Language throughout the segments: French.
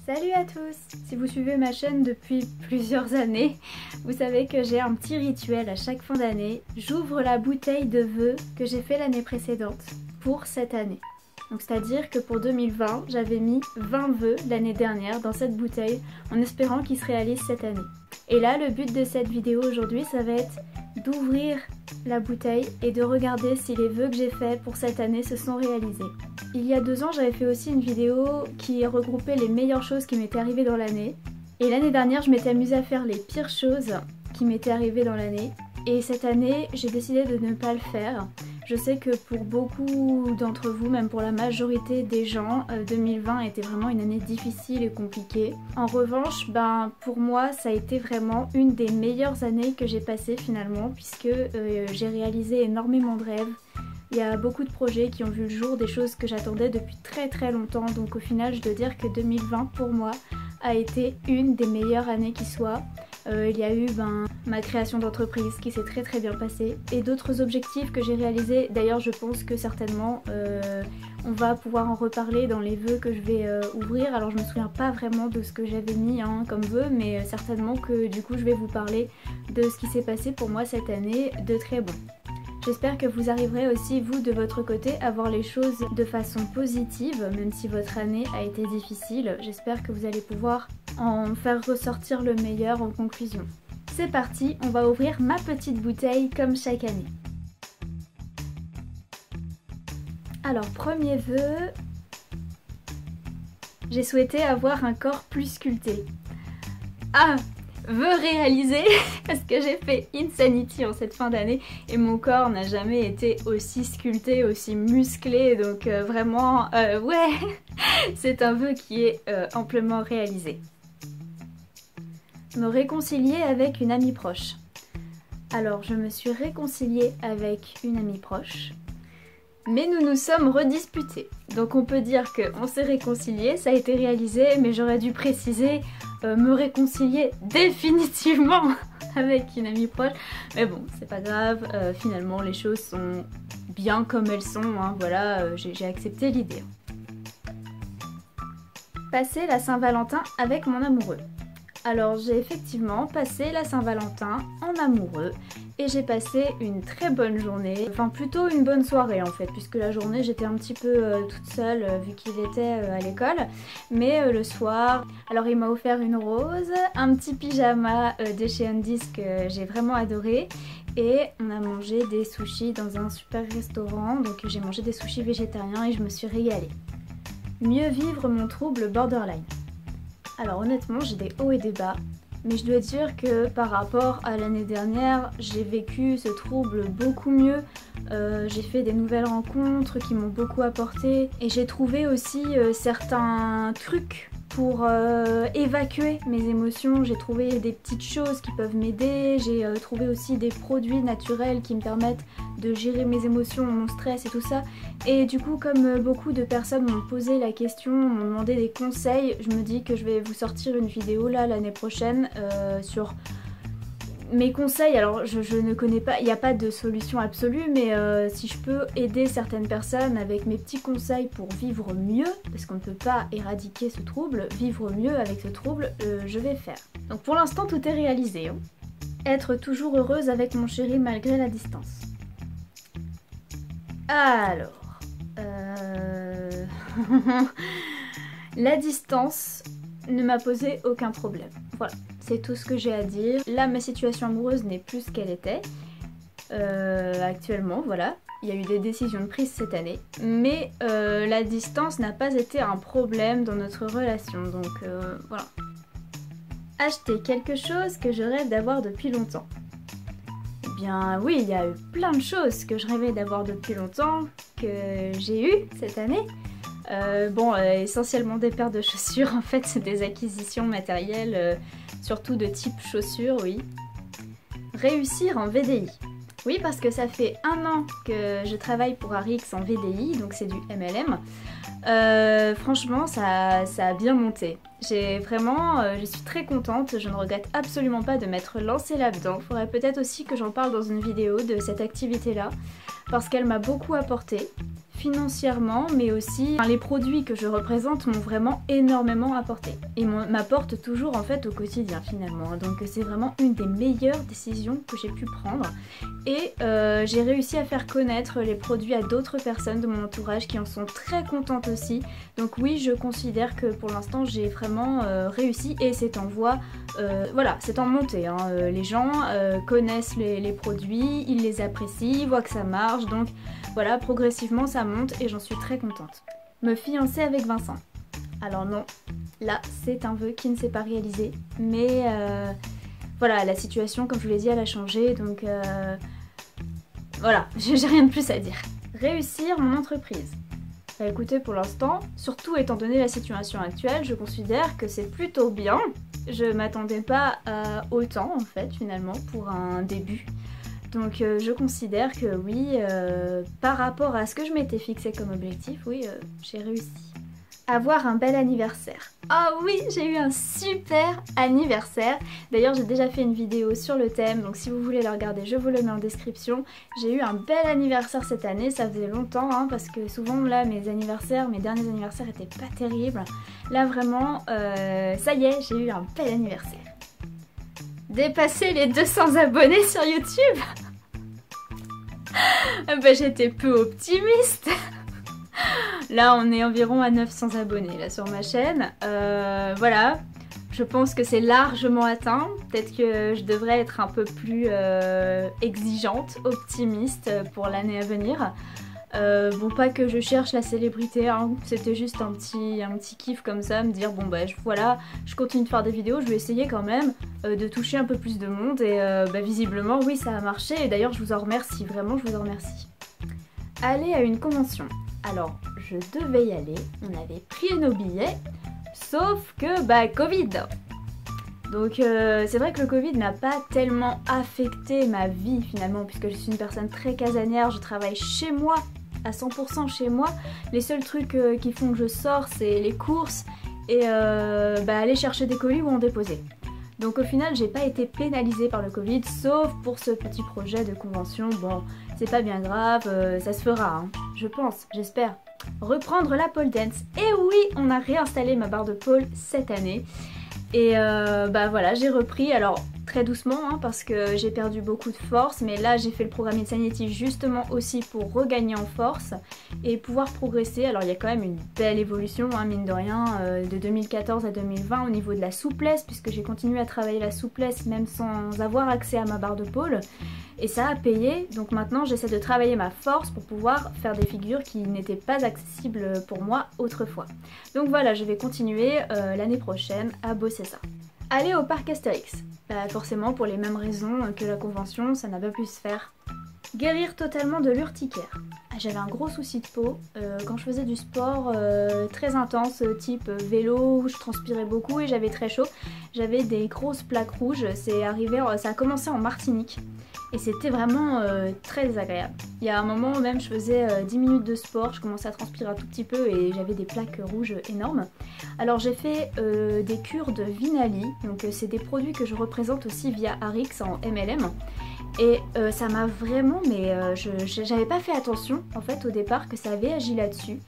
Salut à tous! Si vous suivez ma chaîne depuis plusieurs années, vous savez que j'ai un petit rituel à chaque fin d'année. J'ouvre la bouteille de vœux que j'ai fait l'année précédente pour cette année. Donc c'est-à-dire que pour 2020, j'avais mis 20 vœux l'année dernière dans cette bouteille en espérant qu'ils se réalisent cette année. Et là, le but de cette vidéo aujourd'hui, ça va être d'ouvrir la bouteille et de regarder si les vœux que j'ai faits pour cette année se sont réalisés. Il y a 2 ans, j'avais fait aussi une vidéo qui regroupait les meilleures choses qui m'étaient arrivées dans l'année. Et l'année dernière, je m'étais amusée à faire les pires choses qui m'étaient arrivées dans l'année. Et cette année, j'ai décidé de ne pas le faire. Je sais que pour beaucoup d'entre vous, même pour la majorité des gens, 2020 était vraiment une année difficile et compliquée. En revanche, pour moi, ça a été vraiment une des meilleures années que j'ai passées finalement, puisque j'ai réalisé énormément de rêves. Il y a beaucoup de projets qui ont vu le jour, des choses que j'attendais depuis très longtemps. Donc au final, je dois dire que 2020 pour moi a été une des meilleures années qui soit. Il y a eu ma création d'entreprise qui s'est très bien passée et d'autres objectifs que j'ai réalisés. D'ailleurs, je pense que certainement on va pouvoir en reparler dans les vœux que je vais ouvrir. Alors je me souviens pas vraiment de ce que j'avais mis comme vœux, mais certainement que du coup je vais vous parler de ce qui s'est passé pour moi cette année de très bon. J'espère que vous arriverez aussi, vous, de votre côté, à voir les choses de façon positive, même si votre année a été difficile. J'espère que vous allez pouvoir en faire ressortir le meilleur en conclusion. C'est parti, on va ouvrir ma petite bouteille comme chaque année. Alors, premier vœu, j'ai souhaité avoir un corps plus sculpté. Ah! Vœu réalisé parce que j'ai fait Insanity en cette fin d'année et mon corps n'a jamais été aussi sculpté, aussi musclé, donc vraiment ouais, c'est un vœu qui est amplement réalisé. Me réconcilier avec une amie proche. Alors je me suis réconciliée avec une amie proche, mais nous nous sommes redisputés. Donc on peut dire qu'on s'est réconciliés, ça a été réalisé, mais j'aurais dû préciser me réconcilier définitivement avec une amie proche. Mais bon, c'est pas grave, finalement les choses sont bien comme elles sont, hein, voilà, j'ai accepté l'idée. Passer la Saint-Valentin avec mon amoureux. Alors j'ai effectivement passé la Saint-Valentin en amoureux et j'ai passé une très bonne journée, enfin plutôt une bonne soirée en fait, puisque la journée j'étais un petit peu toute seule vu qu'il était à l'école, mais le soir, alors il m'a offert une rose, un petit pyjama de chez Undies que j'ai vraiment adoré et on a mangé des sushis dans un super restaurant, donc j'ai mangé des sushis végétariens et je me suis régalée. Mieux vivre mon trouble borderline. Alors honnêtement j'ai des hauts et des bas, mais je dois dire que par rapport à l'année dernière, j'ai vécu ce trouble beaucoup mieux. J'ai fait des nouvelles rencontres qui m'ont beaucoup apporté et j'ai trouvé aussi certains trucs pour évacuer mes émotions. J'ai trouvé des petites choses qui peuvent m'aider, j'ai trouvé aussi des produits naturels qui me permettent de gérer mes émotions, mon stress et tout ça. Et du coup, comme beaucoup de personnes m'ont posé la question, m'ont demandé des conseils, je me dis que je vais vous sortir une vidéo là l'année prochaine sur mes conseils. Alors je ne connais pas, il n'y a pas de solution absolue, mais si je peux aider certaines personnes avec mes petits conseils pour vivre mieux, parce qu'on ne peut pas éradiquer ce trouble, vivre mieux avec ce trouble, je vais faire. Donc pour l'instant tout est réalisé. Hein. Être toujours heureuse avec mon chéri malgré la distance. Alors... la distance ne m'a posé aucun problème. Voilà, c'est tout ce que j'ai à dire. Là, ma situation amoureuse n'est plus ce qu'elle était actuellement, voilà. Il y a eu des décisions prises cette année, mais la distance n'a pas été un problème dans notre relation, donc voilà. Acheter quelque chose que je rêve d'avoir depuis longtemps. Eh bien oui, il y a eu plein de choses que je rêvais d'avoir depuis longtemps, que j'ai eu cette année. Essentiellement des paires de chaussures, en fait c'est des acquisitions matérielles, surtout de type chaussures, oui. Réussir en VDI. Oui, parce que ça fait 1 an que je travaille pour Arix en VDI, donc c'est du MLM. Franchement, ça a bien monté. Je suis très contente, je ne regrette absolument pas de m'être lancée là-dedans. Faudrait peut-être aussi que j'en parle dans une vidéo de cette activité-là, parce qu'elle m'a beaucoup apporté. financièrement, mais aussi les produits que je représente m'ont vraiment énormément apporté et m'apportent toujours en fait au quotidien finalement. Donc c'est vraiment une des meilleures décisions que j'ai pu prendre et j'ai réussi à faire connaître les produits à d'autres personnes de mon entourage qui en sont très contentes aussi. Donc oui, je considère que pour l'instant j'ai vraiment réussi et c'est en voie, voilà, c'est en montée, hein. Les gens connaissent les produits, ils les apprécient, ils voient que ça marche, donc voilà, progressivement ça monte et j'en suis très contente. Me fiancer avec Vincent. Alors non, là c'est un vœu qui ne s'est pas réalisé, mais voilà, la situation comme je vous l'ai dit elle a changé, donc voilà, j'ai rien de plus à dire. Réussir mon entreprise. Bah écoutez, pour l'instant, surtout étant donné la situation actuelle, je considère que c'est plutôt bien. Je m'attendais pas à autant en fait finalement pour un début. Donc je considère que oui, par rapport à ce que je m'étais fixé comme objectif, oui, j'ai réussi. Avoir un bel anniversaire. Ah oui, j'ai eu un super anniversaire. D'ailleurs, j'ai déjà fait une vidéo sur le thème, donc si vous voulez la regarder, je vous le mets en description. J'ai eu un bel anniversaire cette année, ça faisait longtemps, hein, parce que souvent là, mes derniers anniversaires étaient pas terribles. Là vraiment, ça y est, j'ai eu un bel anniversaire. Dépasser les 200 abonnés sur YouTube. Bah, j'étais peu optimiste. Là on est environ à 900 abonnés là sur ma chaîne. Voilà, je pense que c'est largement atteint. Peut-être que je devrais être un peu plus exigeante, optimiste pour l'année à venir. Bon, pas que je cherche la célébrité, hein. C'était juste un petit kiff comme ça, me dire bon bah voilà, je continue de faire des vidéos, je vais essayer quand même de toucher un peu plus de monde et bah, visiblement oui ça a marché et d'ailleurs je vous en remercie, vraiment je vous en remercie. Aller à une convention. Alors je devais y aller, on avait pris nos billets, sauf que bah Covid. Donc c'est vrai que le Covid n'a pas tellement affecté ma vie finalement puisque je suis une personne très casanière, je travaille chez moi, à 100% chez moi. Les seuls trucs qui font que je sors c'est les courses et bah, aller chercher des colis ou en déposer. Donc au final j'ai pas été pénalisée par le Covid sauf pour ce petit projet de convention. Bon c'est pas bien grave, ça se fera hein. Je pense, j'espère. Reprendre la pole dance. Et oui, on a réinstallé ma barre de pole cette année. Et bah voilà, j'ai repris, alors très doucement hein, parce que j'ai perdu beaucoup de force, mais là j'ai fait le programme Insanity justement aussi pour regagner en force et pouvoir progresser. Alors il y a quand même une belle évolution, hein, mine de rien, de 2014 à 2020 au niveau de la souplesse, puisque j'ai continué à travailler la souplesse même sans avoir accès à ma barre de pole. Et ça a payé, donc maintenant j'essaie de travailler ma force pour pouvoir faire des figures qui n'étaient pas accessibles pour moi autrefois. Donc voilà, je vais continuer l'année prochaine à bosser ça. Aller au parc Astérix, bah forcément pour les mêmes raisons que la convention, ça n'a pas pu se faire. Guérir totalement de l'urticaire. J'avais un gros souci de peau quand je faisais du sport très intense, type vélo, où je transpirais beaucoup et j'avais très chaud. J'avais des grosses plaques rouges, ça a commencé en Martinique et c'était vraiment très désagréable. Il y a un moment même je faisais 10 minutes de sport, je commençais à transpirer un tout petit peu et j'avais des plaques rouges énormes. Alors j'ai fait des cures de Vinali, donc c'est des produits que je représente aussi via Arix en MLM. Et ça m'a vraiment, mais j'avais pas fait attention en fait au départ que ça avait agi là-dessus.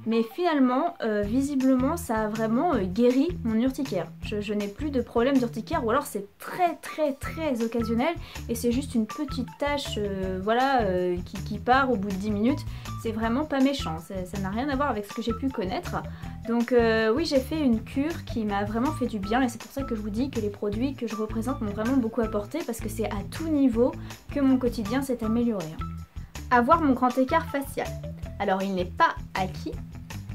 Mais finalement, visiblement, ça a vraiment guéri mon urticaire. Je n'ai plus de problème d'urticaire ou alors c'est très occasionnel et c'est juste une petite tache voilà, qui part au bout de 10 minutes. C'est vraiment pas méchant, ça n'a rien à voir avec ce que j'ai pu connaître. Donc oui, j'ai fait une cure qui m'a vraiment fait du bien et c'est pour ça que je vous dis que les produits que je représente m'ont vraiment beaucoup apporté parce que c'est à tout niveau que mon quotidien s'est amélioré. Avoir mon grand écart facial. Alors il n'est pas acquis,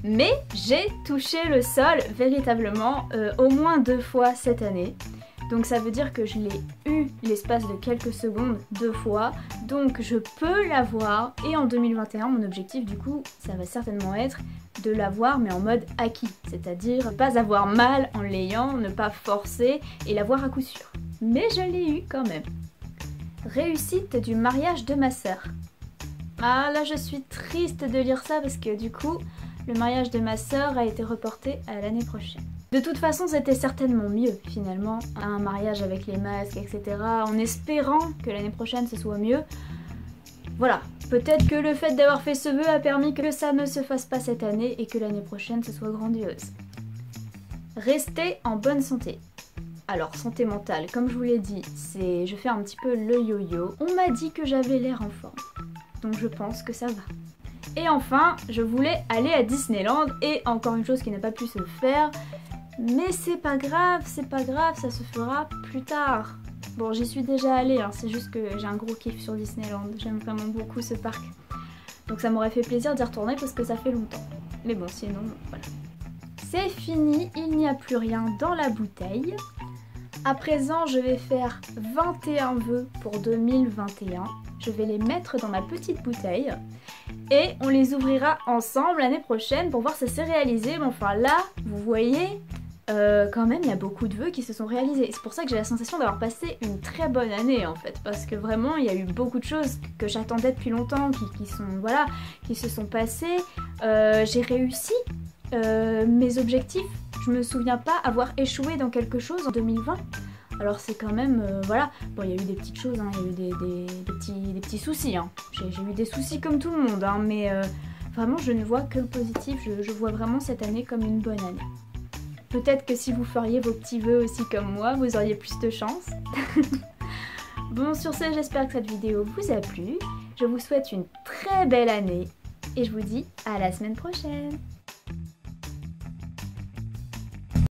mais j'ai touché le sol véritablement au moins 2 fois cette année. Donc ça veut dire que je l'ai eu l'espace de quelques secondes 2 fois, donc je peux l'avoir et en 2021 mon objectif du coup ça va certainement être de l'avoir mais en mode acquis, c'est-à-dire ne pas avoir mal en l'ayant, ne pas forcer et l'avoir à coup sûr. Mais je l'ai eu quand même. Réussite du mariage de ma sœur. Ah là je suis triste de lire ça parce que du coup le mariage de ma sœur a été reporté à l'année prochaine. De toute façon c'était certainement mieux finalement, un mariage avec les masques etc. en espérant que l'année prochaine ce soit mieux. Voilà, Peut-être que le fait d'avoir fait ce vœu a permis que ça ne se fasse pas cette année et que l'année prochaine ce soit grandiose. Restez en bonne santé. Alors santé mentale, comme je vous l'ai dit, je fais un petit peu le yo-yo. On m'a dit que j'avais l'air en forme, donc je pense que ça va. Et enfin, je voulais aller à Disneyland et encore une chose qui n'a pas pu se faire, mais c'est pas grave, ça se fera plus tard. Bon, j'y suis déjà allée, hein, c'est juste que j'ai un gros kiff sur Disneyland, j'aime vraiment beaucoup ce parc. Donc ça m'aurait fait plaisir d'y retourner parce que ça fait longtemps. Mais bon, sinon, voilà. C'est fini, il n'y a plus rien dans la bouteille. À présent, je vais faire 21 vœux pour 2021. Je vais les mettre dans ma petite bouteille et on les ouvrira ensemble l'année prochaine pour voir si ça s'est réalisé. Mais enfin là, vous voyez, quand même, il y a beaucoup de vœux qui se sont réalisés. C'est pour ça que j'ai la sensation d'avoir passé une très bonne année en fait. Parce que vraiment, il y a eu beaucoup de choses que j'attendais depuis longtemps qui se sont passées. J'ai réussi mes objectifs. Je me souviens pas avoir échoué dans quelque chose en 2020. Alors c'est quand même, voilà, bon il y a eu des petites choses, hein, il y a eu des petits soucis, hein. J'ai eu des soucis comme tout le monde, hein, mais vraiment je ne vois que le positif, je vois vraiment cette année comme une bonne année. Peut-être que si vous feriez vos petits vœux aussi comme moi, vous auriez plus de chance. Bon sur ce, j'espère que cette vidéo vous a plu, je vous souhaite une très belle année et je vous dis à la semaine prochaine.